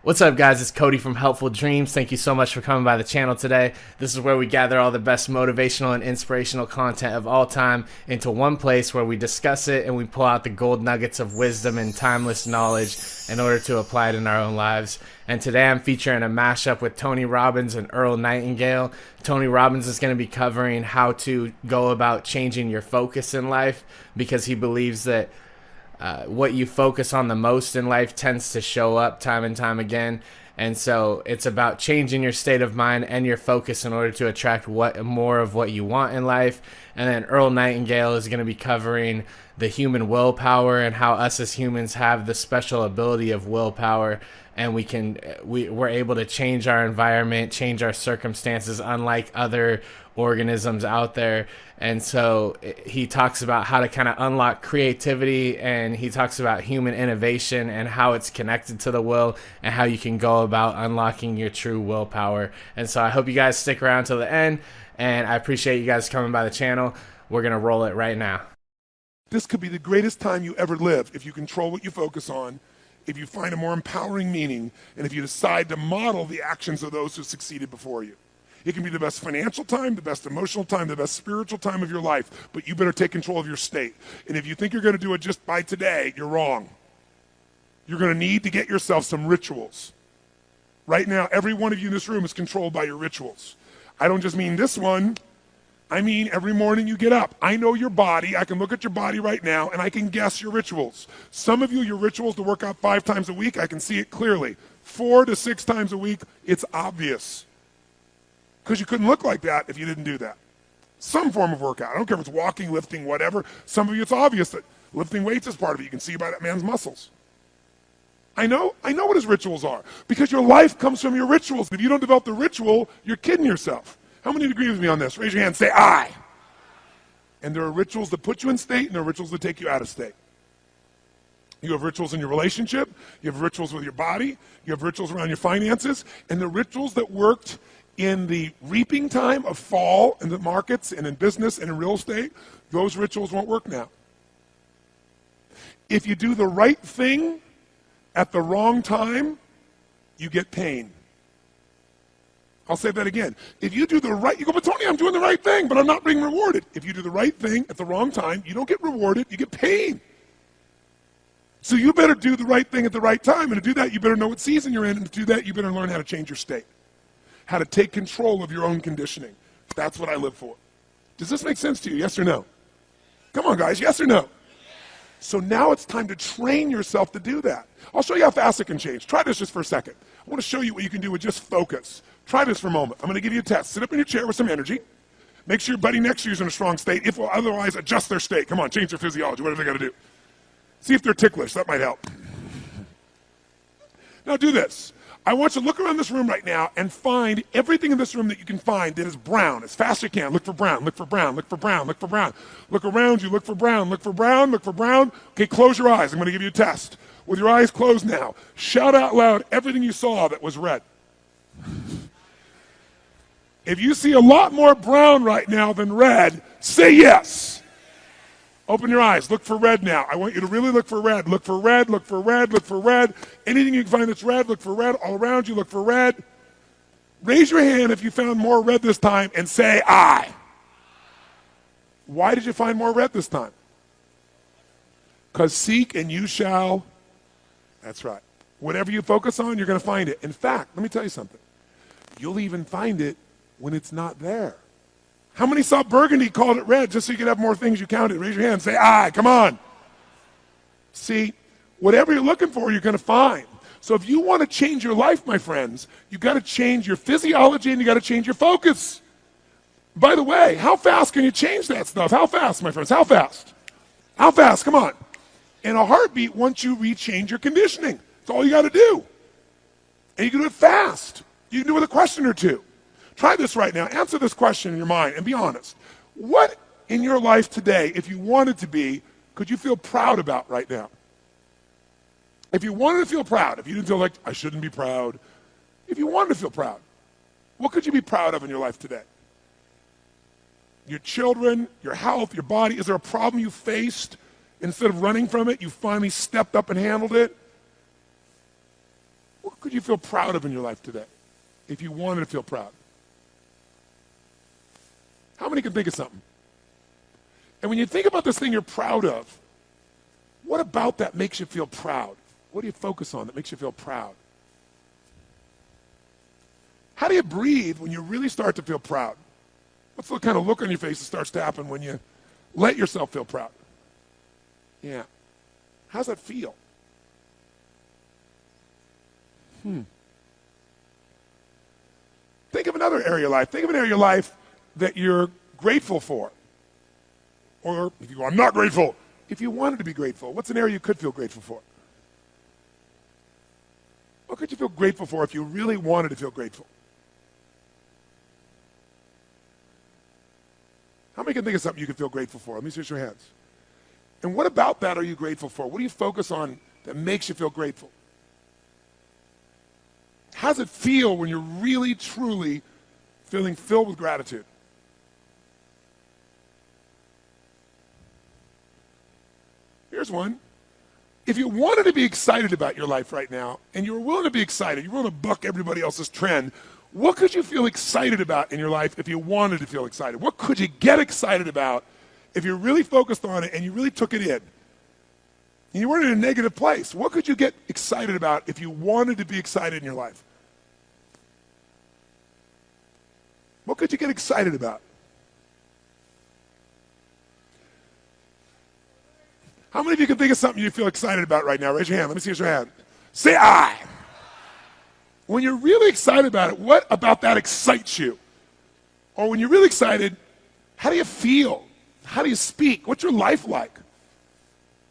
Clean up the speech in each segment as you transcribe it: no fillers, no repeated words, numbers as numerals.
What's up, guys? It's Cody from Helpful Dreams. Thank you so much for coming by the channel today. This is where we gather all the best motivational and inspirational content of all time into one place where we discuss it and we pull out the gold nuggets of wisdom and timeless knowledge in order to apply it in our own lives. And today I'm featuring a mashup with Tony Robbins and Earl Nightingale. Tony Robbins is going to be covering how to go about changing your focus in life, because he believes that what you focus on the most in life tends to show up time and time again. And so it's about changing your state of mind and your focus in order to attract more of what you want in life. And then Earl Nightingale is going to be covering the human willpower and how us as humans have the special ability of willpower, and we're able to change our environment, change our circumstances, unlike other organisms out there. And so he talks about how to kind of unlock creativity, and he talks about human innovation and how it's connected to the will and how you can go about unlocking your true willpower. And so I hope you guys stick around till the end, and I appreciate you guys coming by the channel. We're going to roll it right now. This could be the greatest time you ever live if you control what you focus on, if you find a more empowering meaning, and if you decide to model the actions of those who succeeded before you. It can be the best financial time, the best emotional time, the best spiritual time of your life, but you better take control of your state. And if you think you're going to do it just by today, you're wrong. You're going to need to get yourself some rituals. Right now, every one of you in this room is controlled by your rituals. I don't just mean this one. I mean every morning you get up. I know your body. I can look at your body right now, and I can guess your rituals. Some of you, your rituals to work out 5 times a week, I can see it clearly. 4 to 6 times a week, it's obvious. Because you couldn't look like that if you didn't do that. Some form of workout. I don't care if it's walking, lifting, whatever. Some of you, it's obvious that lifting weights is part of it. You can see by that man's muscles. I know what his rituals are, because your life comes from your rituals. If you don't develop the ritual, you're kidding yourself. How many agree with me on this? Raise your hand, say I. And there are rituals that put you in state, and there are rituals that take you out of state. You have rituals in your relationship, you have rituals with your body, you have rituals around your finances, and the rituals that worked in the reaping time of fall in the markets and in business and in real estate, those rituals won't work now. If you do the right thing at the wrong time, you get pain. I'll say that again. If you do the right, you go, but Tony, I'm doing the right thing, but I'm not being rewarded. If you do the right thing at the wrong time, you don't get rewarded, you get pain. So you better do the right thing at the right time, and to do that, you better know what season you're in, and to do that, you better learn how to change your state, how to take control of your own conditioning. That's what I live for. Does this make sense to you, yes or no? Come on, guys, yes or no? So now it's time to train yourself to do that. I'll show you how fast it can change. Try this just for a second. I want to show you what you can do with just focus. Try this for a moment. I'm going to give you a test. Sit up in your chair with some energy. Make sure your buddy next to you is in a strong state. If otherwise, adjust their state. Come on, change their physiology, whatever they got to do. See if they're ticklish. That might help. Now do this. I want you to look around this room right now and find everything in this room that you can find that is brown as fast as you can. Look for brown, look for brown, look for brown, look for brown. Look around you, look for brown, look for brown, look for brown. Okay, close your eyes. I'm going to give you a test. With your eyes closed now, shout out loud everything you saw that was red. If you see a lot more brown right now than red, say yes. Open your eyes. Look for red now. I want you to really look for red. Look for red, look for red, look for red. Anything you can find that's red, look for red. All around you, look for red. Raise your hand if you found more red this time and say I. Why did you find more red this time? Because seek and you shall. That's right. Whatever you focus on, you're going to find it. In fact, let me tell you something. You'll even find it when it's not there. How many saw burgundy, called it red, just so you could have more things you counted? Raise your hand, say aye, come on. See, whatever you're looking for, you're going to find. So if you want to change your life, my friends, you've got to change your physiology and you got to change your focus. By the way, how fast can you change that stuff? How fast, my friends? How fast? How fast? Come on. In a heartbeat, once you rechange your conditioning. That's all you got to do. And you can do it fast. You can do it with a question or two. Try this right now. Answer this question in your mind and be honest. What in your life today, if you wanted to be, could you feel proud about right now? If you wanted to feel proud, if you didn't feel like, I shouldn't be proud, if you wanted to feel proud, what could you be proud of in your life today? Your children, your health, your body. Is there a problem you faced? Instead of running from it, you finally stepped up and handled it? What could could you feel proud of in your life today if you wanted to feel proud? How many can think of something? And when you think about this thing you're proud of, what about that makes you feel proud? What do you focus on that makes you feel proud? How do you breathe when you really start to feel proud? What's the kind of look on your face that starts to happen when you let yourself feel proud? Yeah. How's that feel? Think of another area of your life. Think of an area of your life that you're grateful for. Or if you go, I'm not grateful. If you wanted to be grateful, what's an area you could feel grateful for? What could you feel grateful for if you really wanted to feel grateful? How many can think of something you can feel grateful for? Let me see your hands. And what about that are you grateful for? What do you focus on that makes you feel grateful? How does it feel when you're really, truly feeling filled with gratitude? Here's one. If you wanted to be excited about your life right now, and you were willing to be excited, you're willing to buck everybody else's trend, what could you feel excited about in your life if you wanted to feel excited? What could you get excited about if you really focused on it and you really took it in? And you weren't in a negative place. What could you get excited about if you wanted to be excited in your life? What could you get excited about? How many of you can think of something you feel excited about right now? Raise your hand. Let me see your hand. Say I. When you're really excited about it, what about that excites you? Or when you're really excited, how do you feel? How do you speak? What's your life like?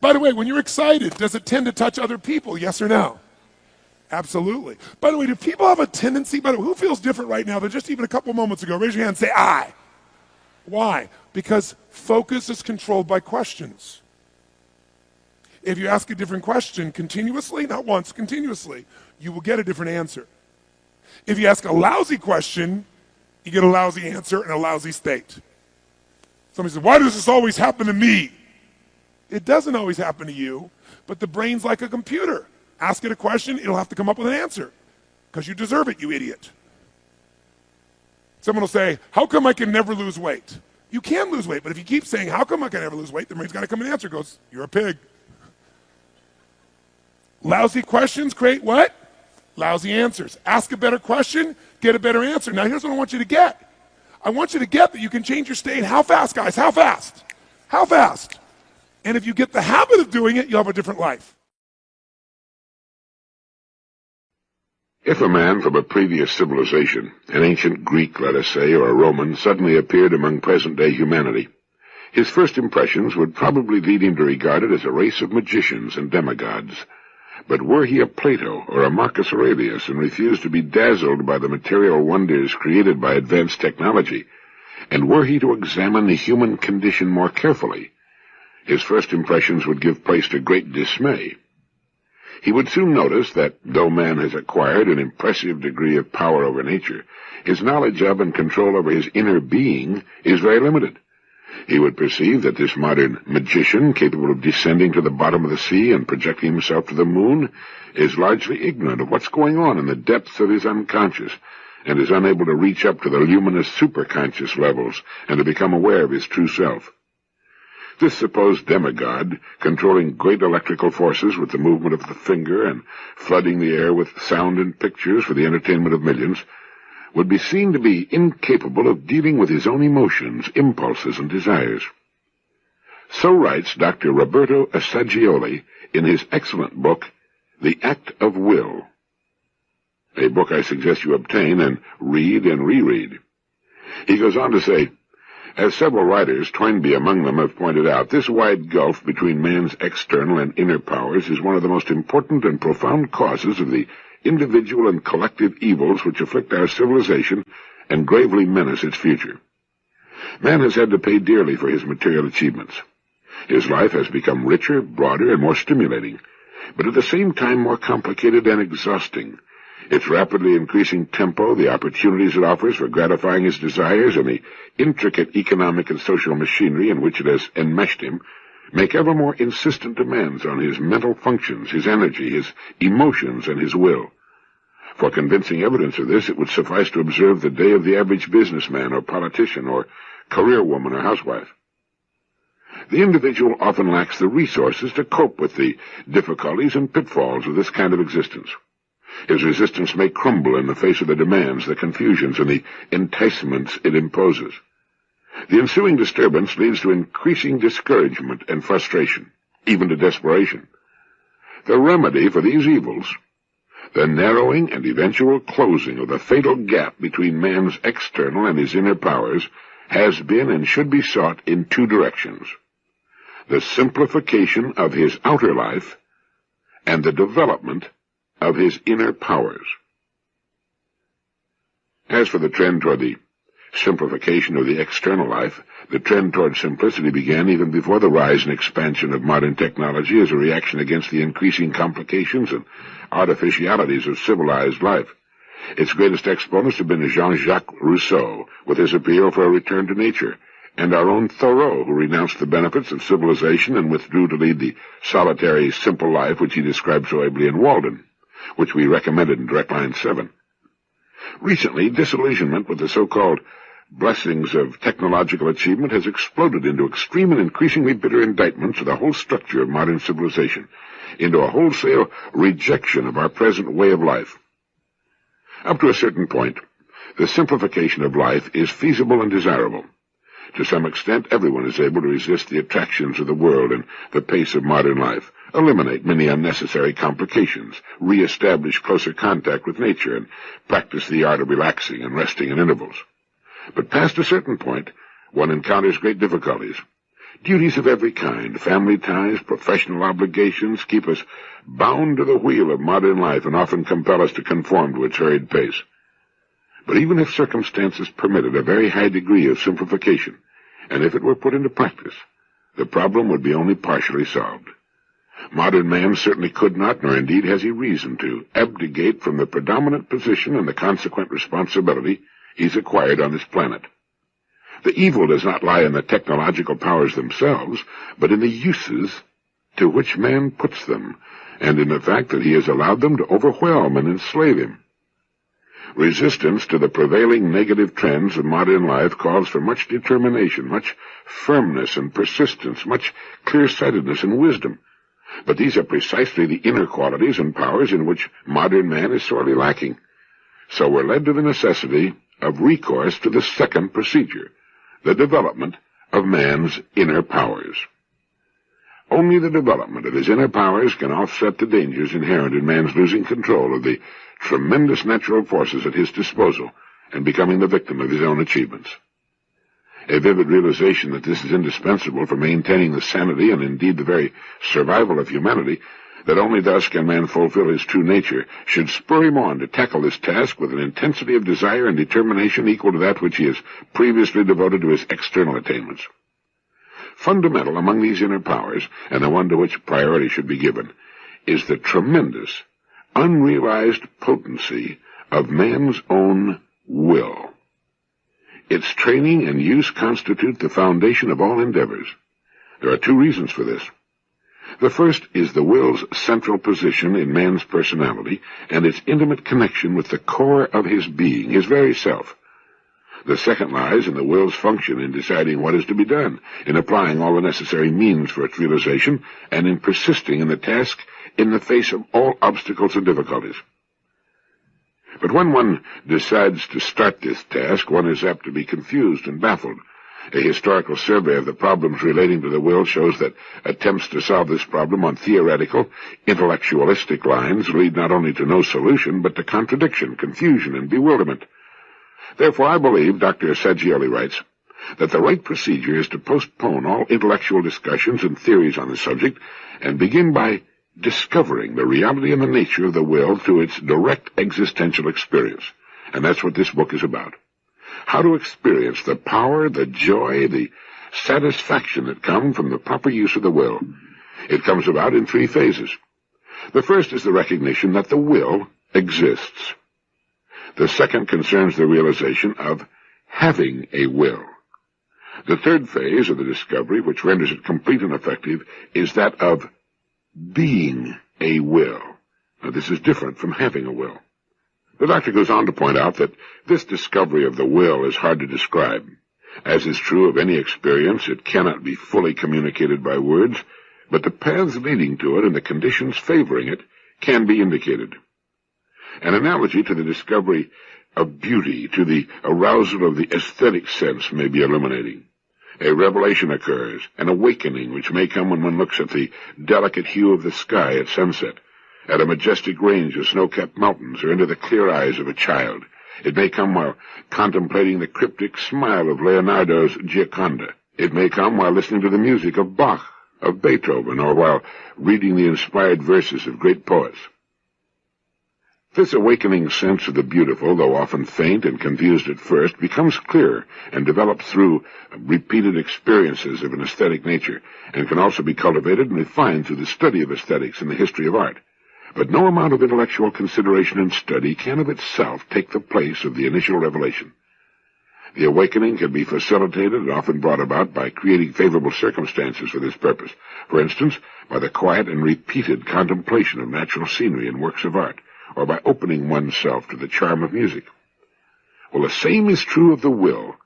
By the way, when you're excited, does it tend to touch other people? Yes or no? Absolutely. By the way, do people have a tendency, who feels different right now than just even a couple moments ago? Raise your hand and say I. Why? Because focus is controlled by questions. If you ask a different question continuously, not once, continuously, you will get a different answer. If you ask a lousy question, you get a lousy answer and a lousy state. Somebody says, why does this always happen to me? It doesn't always happen to you, but the brain's like a computer. Ask it a question, it'll have to come up with an answer because you deserve it, you idiot. Someone will say, how come I can never lose weight? You can lose weight, but if you keep saying, how come I can never lose weight, the brain's got to come and answer. It goes, you're a pig. Lousy questions create what? Lousy answers. Ask a better question, get a better answer. Now here's what I want you to get. I want you to get that you can change your state. How fast, guys? How fast? How fast? And if you get the habit of doing it, you'll have a different life. If a man from a previous civilization, an ancient Greek, let us say, or a Roman, suddenly appeared among present-day humanity, his first impressions would probably lead him to regard it as a race of magicians and demigods. But were he a Plato or a Marcus Aurelius and refused to be dazzled by the material wonders created by advanced technology, and were he to examine the human condition more carefully, his first impressions would give place to great dismay. He would soon notice that, though man has acquired an impressive degree of power over nature, his knowledge of and control over his inner being is very limited. He would perceive that this modern magician, capable of descending to the bottom of the sea and projecting himself to the moon, is largely ignorant of what's going on in the depths of his unconscious, and is unable to reach up to the luminous superconscious levels and to become aware of his true self. This supposed demigod, controlling great electrical forces with the movement of the finger and flooding the air with sound and pictures for the entertainment of millions, would be seen to be incapable of dealing with his own emotions, impulses, and desires. So writes Dr. Roberto Assagioli in his excellent book, The Act of Will, a book I suggest you obtain and read and reread. He goes on to say, as several writers, Toynbee among them, have pointed out, this wide gulf between man's external and inner powers is one of the most important and profound causes of the individual and collective evils which afflict our civilization and gravely menace its future. Man has had to pay dearly for his material achievements. His life has become richer, broader, and more stimulating, but at the same time more complicated and exhausting. Its rapidly increasing tempo, the opportunities it offers for gratifying his desires, and the intricate economic and social machinery in which it has enmeshed him, make ever more insistent demands on his mental functions, his energy, his emotions, and his will. For convincing evidence of this, it would suffice to observe the day of the average businessman or politician or career woman or housewife. The individual often lacks the resources to cope with the difficulties and pitfalls of this kind of existence. His resistance may crumble in the face of the demands, the confusions, and the enticements it imposes. The ensuing disturbance leads to increasing discouragement and frustration, even to desperation. The remedy for these evils, the narrowing and eventual closing of the fatal gap between man's external and his inner powers, has been and should be sought in two directions: the simplification of his outer life and the development of his inner powers. As for the trend toward the simplification of the external life, the trend toward simplicity began even before the rise and expansion of modern technology as a reaction against the increasing complications and artificialities of civilized life. Its greatest exponents have been Jean-Jacques Rousseau, with his appeal for a return to nature, and our own Thoreau, who renounced the benefits of civilization and withdrew to lead the solitary, simple life which he described so ably in Walden, which we recommended in Direct Line 7. Recently, disillusionment with the so-called blessings of technological achievement has exploded into extreme and increasingly bitter indictments of the whole structure of modern civilization, into a wholesale rejection of our present way of life. Up to a certain point, the simplification of life is feasible and desirable. To some extent, everyone is able to resist the attractions of the world and the pace of modern life, eliminate many unnecessary complications, re-establish closer contact with nature, and practice the art of relaxing and resting in intervals. But past a certain point, one encounters great difficulties. Duties of every kind, family ties, professional obligations, keep us bound to the wheel of modern life and often compel us to conform to its hurried pace. But even if circumstances permitted a very high degree of simplification, and if it were put into practice, the problem would be only partially solved. Modern man certainly could not, nor indeed has he reason to, abdicate from the predominant position and the consequent responsibility he's acquired on this planet. The evil does not lie in the technological powers themselves, but in the uses to which man puts them, and in the fact that he has allowed them to overwhelm and enslave him. Resistance to the prevailing negative trends of modern life calls for much determination, much firmness and persistence, much clear-sightedness and wisdom. But these are precisely the inner qualities and powers in which modern man is sorely lacking. So we're led to the necessity of recourse to the second procedure, the development of man's inner powers. Only the development of his inner powers can offset the dangers inherent in man's losing control of the tremendous natural forces at his disposal and becoming the victim of his own achievements. A vivid realization that this is indispensable for maintaining the sanity and indeed the very survival of humanity, that only thus can man fulfill his true nature, should spur him on to tackle this task with an intensity of desire and determination equal to that which he has previously devoted to his external attainments. Fundamental among these inner powers, and the one to which priority should be given, is the tremendous, unrealized potency of man's own will. Its training and use constitute the foundation of all endeavors. There are two reasons for this. The first is the will's central position in man's personality and its intimate connection with the core of his being, his very self. The second lies in the will's function in deciding what is to be done, in applying all the necessary means for its realization, and in persisting in the task in the face of all obstacles and difficulties. But when one decides to start this task, one is apt to be confused and baffled. A historical survey of the problems relating to the will shows that attempts to solve this problem on theoretical, intellectualistic lines lead not only to no solution, but to contradiction, confusion, and bewilderment. Therefore, I believe, Dr. Saggioli writes, that the right procedure is to postpone all intellectual discussions and theories on the subject and begin by discovering the reality and the nature of the will through its direct existential experience. And that's what this book is about. How to experience the power, the joy, the satisfaction that come from the proper use of the will. It comes about in three phases. The first is the recognition that the will exists. The second concerns the realization of having a will. The third phase of the discovery, which renders it complete and effective, is that of being a will. Now, this is different from having a will. The doctor goes on to point out that this discovery of the will is hard to describe. As is true of any experience, it cannot be fully communicated by words, but the paths leading to it and the conditions favoring it can be indicated. An analogy to the discovery of beauty, to the arousal of the aesthetic sense, may be illuminating. A revelation occurs, an awakening which may come when one looks at the delicate hue of the sky at sunset, at a majestic range of snow-capped mountains, or into the clear eyes of a child. It may come while contemplating the cryptic smile of Leonardo's Gioconda. It may come while listening to the music of Bach, of Beethoven, or while reading the inspired verses of great poets. This awakening sense of the beautiful, though often faint and confused at first, becomes clear and develops through repeated experiences of an aesthetic nature, and can also be cultivated and refined through the study of aesthetics and the history of art. But no amount of intellectual consideration and study can of itself take the place of the initial revelation. The awakening can be facilitated and often brought about by creating favorable circumstances for this purpose. For instance, by the quiet and repeated contemplation of natural scenery and works of art, or by opening oneself to the charm of music. Well, the same is true of the will.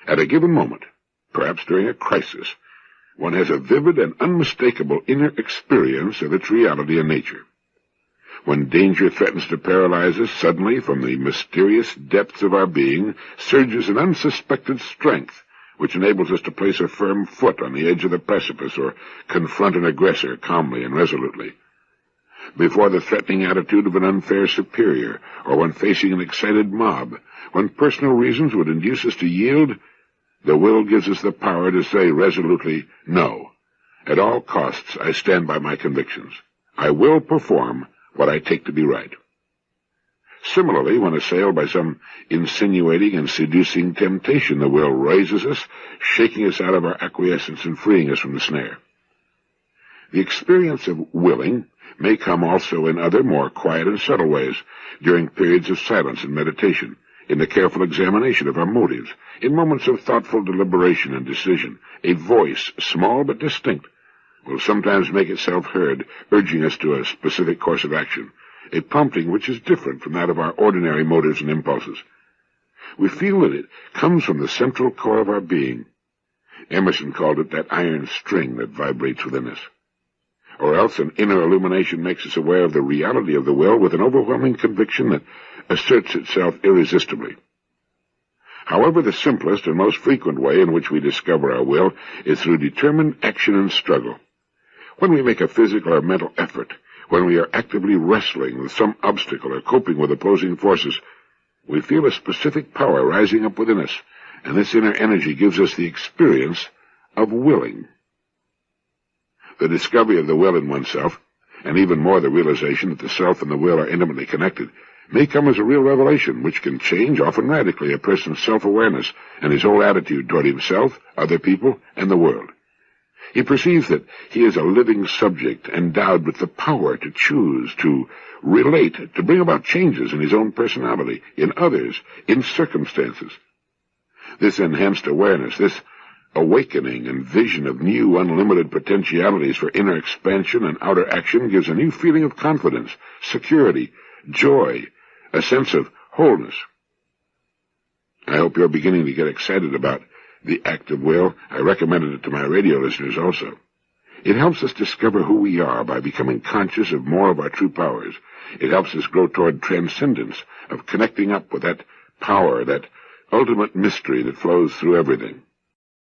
At a given moment, perhaps during a crisis, one has a vivid and unmistakable inner experience of its reality and nature. When danger threatens to paralyze us, suddenly, from the mysterious depths of our being, surges an unsuspected strength, which enables us to place a firm foot on the edge of the precipice or confront an aggressor calmly and resolutely. Before the threatening attitude of an unfair superior, or when facing an excited mob, when personal reasons would induce us to yield, the will gives us the power to say resolutely, "No. At all costs, I stand by my convictions. I will perform what I take to be right." Similarly, when assailed by some insinuating and seducing temptation, the will raises us, shaking us out of our acquiescence and freeing us from the snare. The experience of willing may come also in other, more quiet and subtle ways, during periods of silence and meditation, in the careful examination of our motives, in moments of thoughtful deliberation and decision. A voice, small but distinct, will sometimes make itself heard, urging us to a specific course of action, a prompting which is different from that of our ordinary motives and impulses. We feel that it comes from the central core of our being. Emerson called it that iron string that vibrates within us. Or else an inner illumination makes us aware of the reality of the will with an overwhelming conviction that asserts itself irresistibly. However, the simplest and most frequent way in which we discover our will is through determined action and struggle. When we make a physical or mental effort, when we are actively wrestling with some obstacle or coping with opposing forces, we feel a specific power rising up within us, and this inner energy gives us the experience of willing. The discovery of the will in oneself, and even more the realization that the self and the will are intimately connected, may come as a real revelation which can change, often radically, a person's self-awareness and his whole attitude toward himself, other people, and the world. He perceives that he is a living subject endowed with the power to choose, to relate, to bring about changes in his own personality, in others, in circumstances. This enhanced awareness, this awakening and vision of new, unlimited potentialities for inner expansion and outer action gives a new feeling of confidence, security, joy, a sense of wholeness. I hope you're beginning to get excited about the act of will. I recommended it to my radio listeners also. It helps us discover who we are by becoming conscious of more of our true powers. It helps us grow toward transcendence, of connecting up with that power, that ultimate mystery that flows through everything.